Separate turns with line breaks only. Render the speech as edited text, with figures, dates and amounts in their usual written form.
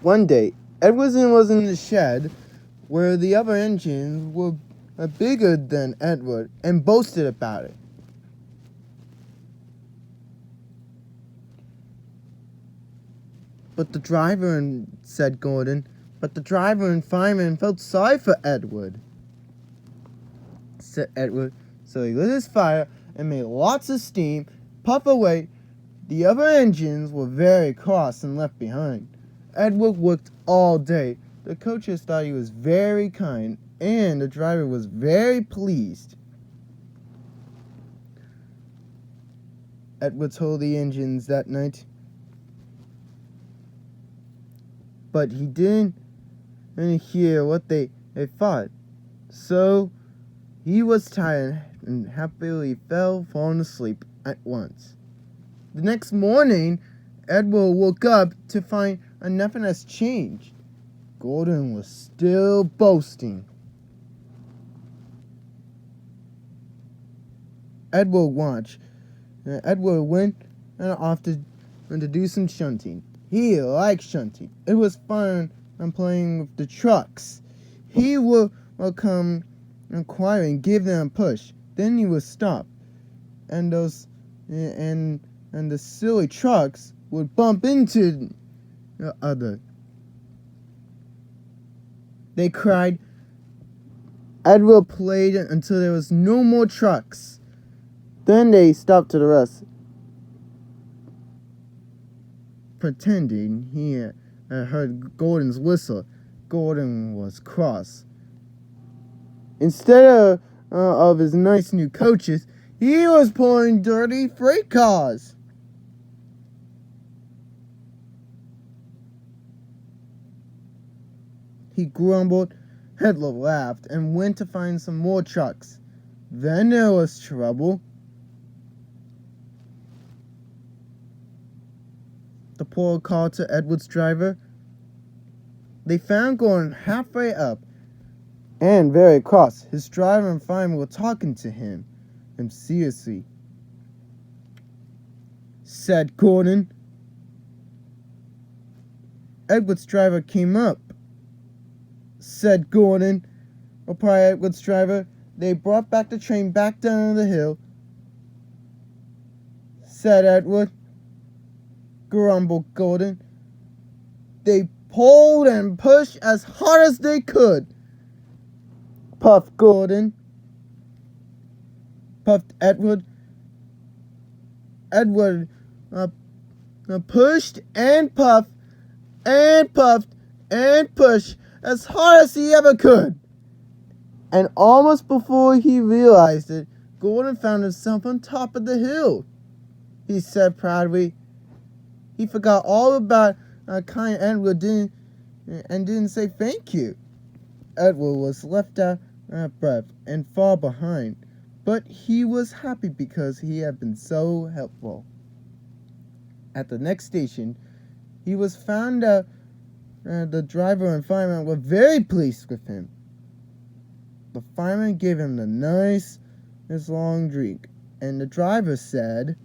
One day, Edward was in the shed where the other engines were bigger than Edward and boasted about it. But the driver and fireman felt sorry for Edward. Said Edward, so he lit his fire and made lots of steam puff away. The other engines were very cross and left behind. Edward worked all day. The coaches thought he was very kind, and the driver was very pleased. Edward told the engines that night, but he didn't hear what they thought. So he was tired and happily falling asleep at once. The next morning, Edward woke up to find nothing has changed. Gordon was still boasting. Edward watched. Edward went off to do some shunting. He liked shunting. It was fun playing with the trucks. He would come quiet and give them a push. Then he would stop, and the silly trucks would bump into the other. They cried. Edward played until there was no more trucks. Then they stopped to the rest, pretending he had heard Gordon's whistle. Gordon was cross. Instead of his nice new coaches, he was pulling dirty freight cars. He grumbled. Edward laughed and went to find some more trucks. Then there was trouble. The poor called to Edward's driver. They found Gordon halfway up and very cross. His driver and fireman were talking to him seriously. Said Gordon. Edward's driver came up. Said Gordon. Replied Edward's driver. They brought back the train back down the hill. Said Edward. Grumbled Gordon. They pulled and pushed as hard as they could. Puffed Gordon. Puffed Edward. Edward pushed and puffed and puffed and pushed as hard as he ever could. And almost before he realized it, Gordon found himself on top of the hill. He said proudly. He forgot all about kind Edward didn't say thank you. Edward was left out of breath and far behind, but he was happy because he had been so helpful. At the next station, he was found out the driver and fireman were very pleased with him. The fireman gave him the nice long drink, and the driver said,